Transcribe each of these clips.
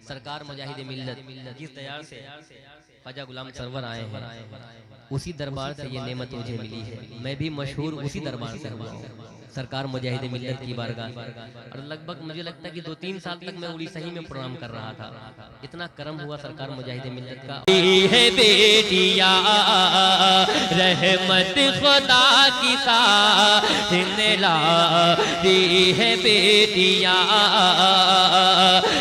سرکار مجاہد ملت جس دیار سے خواجہ غلام سرور آئے ہیں اسی دربار سے یہ نعمت مجھے ملی ہے. میں بھی مشہور اسی دربار سے ہوا ہوں, سرکار مجاہد ملت کی بارگاہ. اور لگ بھگ مجھے لگتا ہے کہ 2-3 سال تک میں اڑیسہ ہی میں پروگرام کر رہا تھا. اتنا کرم ہوا سرکار مجاہد ملت کا. ہے بیٹیا رحمت خدا کی ساتھ لاتی ہے بیٹیا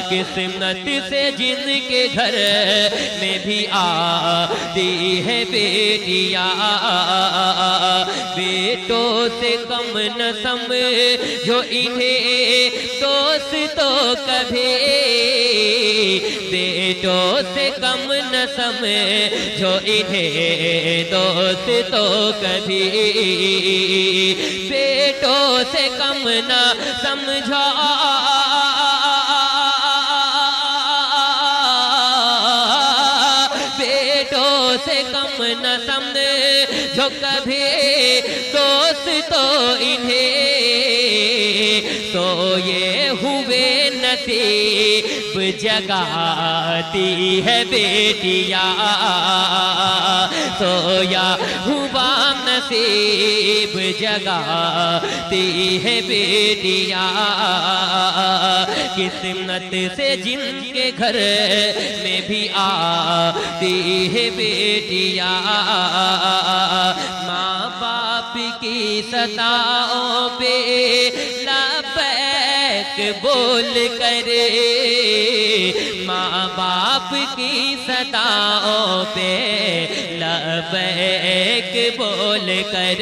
قسمت سے جن کے گھر میں بھی آتی ہے بیٹیا. بیٹوں سے کم نہ سمجھو انہیں دوست تو کبھی, بیٹوں سے کم نہ سمجھو انہیں دوست تو کبھی, بیٹوں سے کم نہ سمجھو سے کم نہ سمجھو کبھی دوست تو انہیں, تو یہ ہوئے نصیب جگاتی ہے بیٹیا, سویا ہوا نصیب جگاتی ہے بیٹیا قسمت سے جن کے گھر میں بھی آتی ہے بیٹیا. ماں باپ کی ستاؤں پہ لبیک بول کر, ماں باپ کی ستاؤں پہ لبیک بول کر,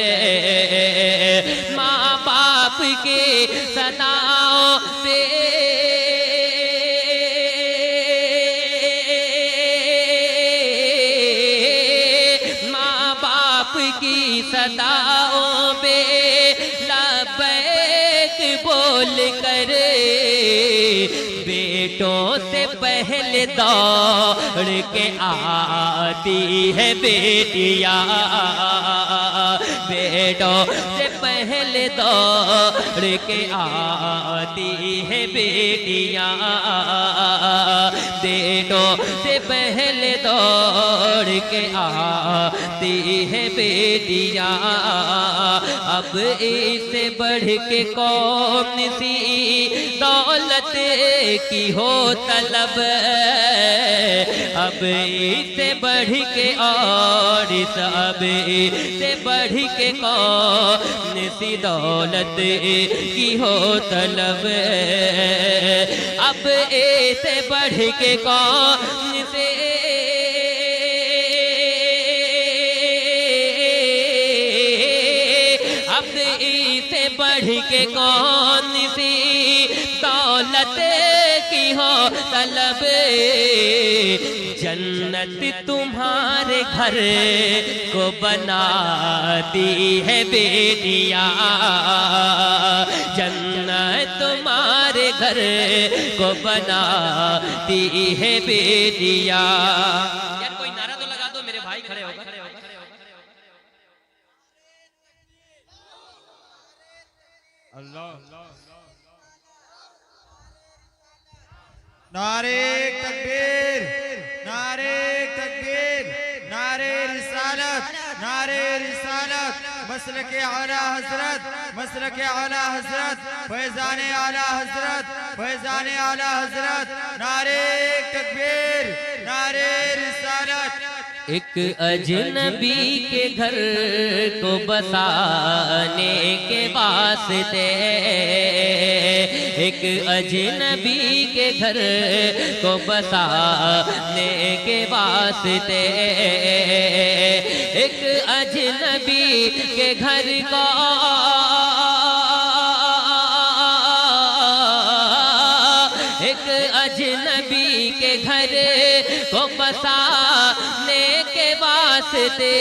ماں باپ کی ستاؤں پہ کی صداؤں پہ لبیک بول کر, بیٹوں سے پہلے دوڑ کے آتی ہے بیٹیا, بیٹوں سے پہلے دوڑ کے آتی ہے بیٹیا, بیٹوں سے پہلے دوڑ کے آتی ہے بیٹیا. اب اس سے بڑھ کے کون سی دولت کی ہو طلب, اب اس سے بڑھ کے اور سب سے بڑھ کے کون سی دولت کی ہو طلب, اب اس سے بڑھ کے کون سے سے بڑھ کے کون سی دولت کی ہو طلب, جنت تمہارے گھر کو بناتی ہے بیٹیا, جنت تمہارے گھر کو بناتی ہے بیٹیا. یار کوئی نعرہ تو لگا دو, میرے بھائی کھڑے ہو کر. اللہ نعرے تکبیر, نعرے تکبیر, نعرے رسالت, نعرے رسالت, مسلک اعلی حضرت, مسلک اعلی حضرت, فیضان اعلی حضرت, فیضان اعلی حضرت, نعرے تکبیر, نعرے رسالت. ایک اجنبی کے گھر کو بسانے کے واسطے, ایک اجنبی کے گھر کو بسانے کے واسطے, ایک اجنبی کے گھر کو ایک اجنبی کے گھر کو بسانے کے واسطے,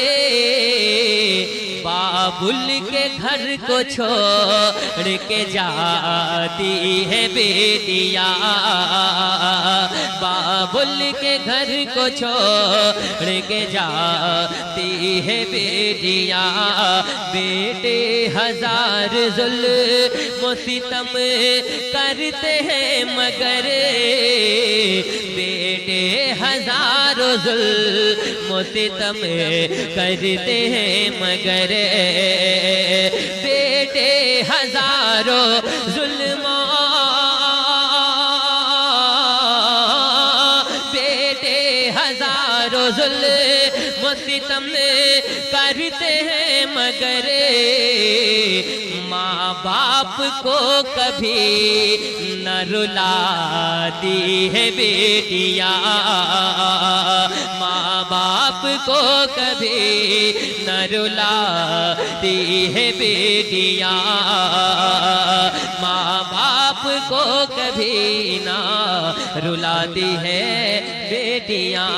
بابل کے گھر کو چھوڑ کے جاتی ہے بیٹیا, بابل کے گھر کو چھوڑ کے جاتی ہے بیٹیا. بیٹے ہزار ظلم و ستم کرتے ہیں مگر ظلم ستم کرتے ہیں مگر بیٹے ہزاروں ظلم ہزاروں ظلم و ستم کرتے ہیں مگر ماں باپ کو کبھی نہ رلاتی ہے بیٹیاں ماں باپ کو کبھی نہ رلاتی ہے بیٹیاں ماں باپ کو کبھی نہ رلاتی ہے بیٹیاں